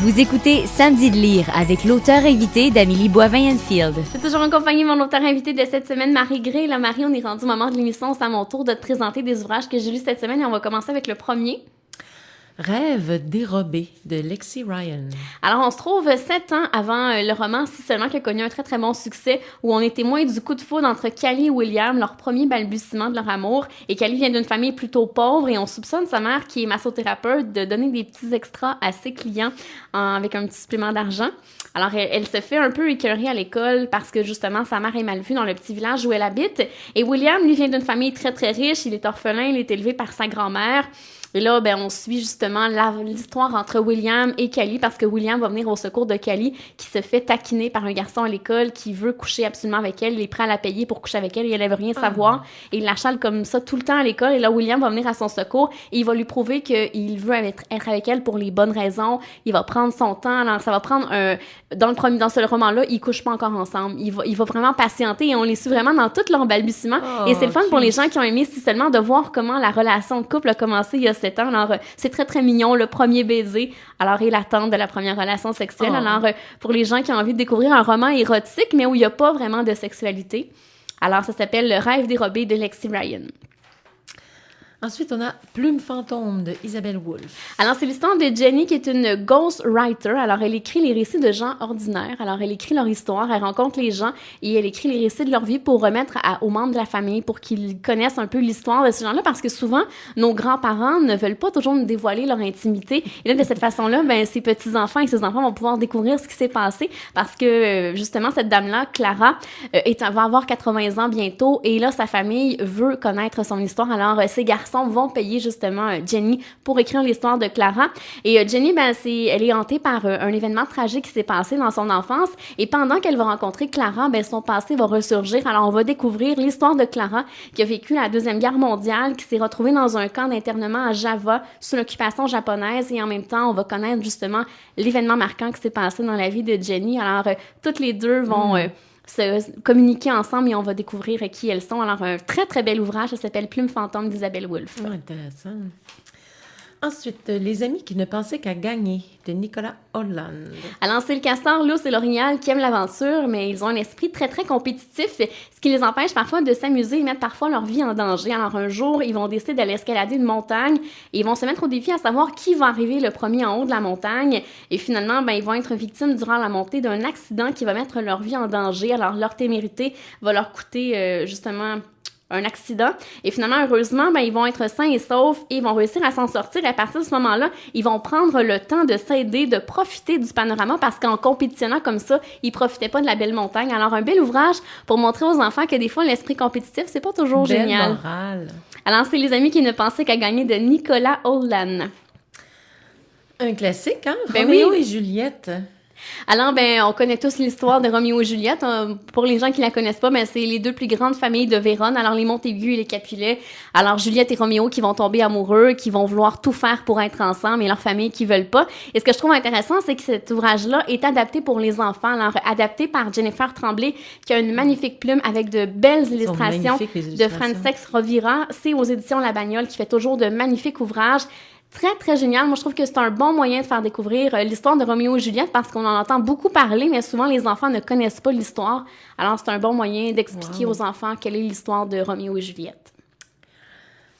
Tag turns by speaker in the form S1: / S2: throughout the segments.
S1: Vous écoutez Samedi de lire avec l'auteur invité d'Amélie Boivin-Enfield.
S2: Je suis toujours en compagnie de mon auteur invité de cette semaine, Marie Gray. Là, Marie, on est rendu au moment de l'émission. C'est à mon tour de te présenter des ouvrages que j'ai lus cette semaine et on va commencer avec le premier.
S3: Rêve dérobé de Lexi Ryan.
S2: Alors, on se trouve 7 ans avant le roman Si seulement qui a connu un très très bon succès où on est témoin du coup de foudre entre Callie et William, leur premier balbutiement de leur amour. Et Callie vient d'une famille plutôt pauvre et on soupçonne sa mère qui est massothérapeute de donner des petits extras à ses clients avec un petit supplément d'argent. Alors, elle se fait un peu écœurer à l'école parce que justement sa mère est mal vue dans le petit village où elle habite. Et William, lui, vient d'une famille très très riche, il est orphelin, il est élevé par sa grand-mère. Et là, on suit justement l'histoire entre William et Callie parce que William va venir au secours de Callie qui se fait taquiner par un garçon à l'école qui veut coucher absolument avec elle. Il est prêt à la payer pour coucher avec elle et elle ne veut rien savoir. Et il la chale comme ça tout le temps à l'école. Et là, William va venir à son secours et il va lui prouver qu'il veut être avec elle pour les bonnes raisons. Il va prendre son temps. Alors, ça va prendre dans ce roman-là, ils couchent pas encore ensemble. Il va vraiment patienter et on les suit vraiment dans tout leur balbutiement. Et c'est le fun pour les gens qui ont aimé Si seulement de voir comment la relation de couple a commencé il y a 7 ans. Alors, c'est très, très mignon, le premier baiser, alors, et l'attente de la première relation sexuelle. Alors, pour les gens qui ont envie de découvrir un roman érotique, mais où il n'y a pas vraiment de sexualité. Alors, ça s'appelle Le rêve dérobé de Lexi Ryan.
S3: Ensuite, on a Plume fantôme de Isabelle Wolf.
S2: Alors, c'est l'histoire de Jenny qui est une ghostwriter. Alors, elle écrit les récits de gens ordinaires. Alors, elle écrit leur histoire, elle rencontre les gens et elle écrit les récits de leur vie pour remettre aux membres de la famille, pour qu'ils connaissent un peu l'histoire de ces gens-là, parce que souvent, nos grands-parents ne veulent pas toujours nous dévoiler leur intimité. Et là, de cette façon-là, ces petits-enfants et ces enfants vont pouvoir découvrir ce qui s'est passé parce que, justement, cette dame-là, Clara, va avoir 80 ans bientôt et là, sa famille veut connaître son histoire. Alors, ces garçons vont payer justement Jenny pour écrire l'histoire de Clara. Et Jenny, elle est hantée par un événement tragique qui s'est passé dans son enfance. Et pendant qu'elle va rencontrer Clara, son passé va ressurgir. Alors, on va découvrir l'histoire de Clara qui a vécu la Deuxième Guerre mondiale, qui s'est retrouvée dans un camp d'internement à Java sous l'occupation japonaise. Et en même temps, on va connaître justement l'événement marquant qui s'est passé dans la vie de Jenny. Alors, toutes les deux vont se communiquer ensemble et on va découvrir qui elles sont. Alors, un très, très bel ouvrage, ça s'appelle Plume fantôme d'Isabelle Wolf.
S3: Intéressant. Ensuite, Les amis qui ne pensaient qu'à gagner de Nicolas Holland.
S2: Alors, c'est le castor, l'ours et l'orignal qui aiment l'aventure, mais ils ont un esprit très, très compétitif, ce qui les empêche parfois de s'amuser et mettent parfois leur vie en danger. Alors, un jour, ils vont décider d'aller escalader une montagne et ils vont se mettre au défi à savoir qui va arriver le premier en haut de la montagne. Et finalement, ils vont être victimes durant la montée d'un accident qui va mettre leur vie en danger. Alors, leur témérité va leur coûter justement un accident. Et finalement, heureusement, ils vont être sains et saufs et ils vont réussir à s'en sortir. Et à partir de ce moment-là, ils vont prendre le temps de s'aider, de profiter du panorama parce qu'en compétitionnant comme ça, ils profitaient pas de la belle montagne. Alors, un bel ouvrage pour montrer aux enfants que des fois, l'esprit compétitif, c'est pas toujours génial.
S3: Morale.
S2: Alors, c'est Les amis qui ne pensaient qu'à gagner de Nicolas Holland.
S3: Un classique, hein?
S2: Ben
S3: Roméo
S2: oui.
S3: et Juliette.
S2: Alors, on connaît tous l'histoire de Roméo et Juliette. Pour les gens qui la connaissent pas, c'est les deux plus grandes familles de Vérone. Alors, les Montaigu et les Capulet. Alors, Juliette et Roméo qui vont tomber amoureux, qui vont vouloir tout faire pour être ensemble et leur famille qui veulent pas. Et ce que je trouve intéressant, c'est que cet ouvrage-là est adapté pour les enfants. Alors, adapté par Jennifer Tremblay, qui a une magnifique plume avec de belles illustrations de Frances Rovira. C'est aux éditions La Bagnole qui fait toujours de magnifiques ouvrages. Très, très génial. Moi, je trouve que c'est un bon moyen de faire découvrir l'histoire de Roméo et Juliette parce qu'on en entend beaucoup parler, mais souvent, les enfants ne connaissent pas l'histoire. Alors, c'est un bon moyen d'expliquer aux enfants quelle est l'histoire de Roméo et Juliette.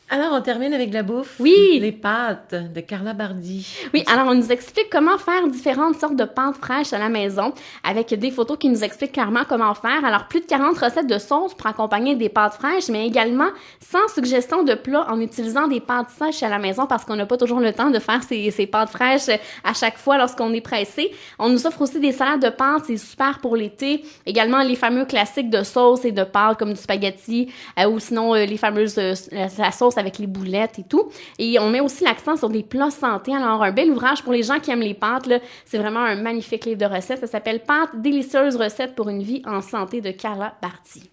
S3: Alors, on termine avec la bouffe.
S2: Oui.
S3: Les pâtes de Carla Bardi.
S2: Oui, alors on nous explique comment faire différentes sortes de pâtes fraîches à la maison avec des photos qui nous expliquent clairement comment faire. Alors, plus de 40 recettes de sauce pour accompagner des pâtes fraîches, mais également 100 suggestions de plats en utilisant des pâtes sèches à la maison parce qu'on n'a pas toujours le temps de faire ces pâtes fraîches à chaque fois lorsqu'on est pressé. On nous offre aussi des salades de pâtes, c'est super pour l'été. Également, les fameux classiques de sauce et de pâtes comme du spaghetti ou sinon les fameuses la sauce avec les boulettes et tout. Et on met aussi l'accent sur des plats santé. Alors, un bel ouvrage pour les gens qui aiment les pâtes, là. C'est vraiment un magnifique livre de recettes. Ça s'appelle « Pâtes, délicieuses recettes pour une vie en santé » de Carla Bardi.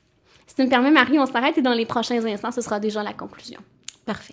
S2: Si tu me permets, Marie, on s'arrête et dans les prochains instants, ce sera déjà la conclusion.
S3: Parfait.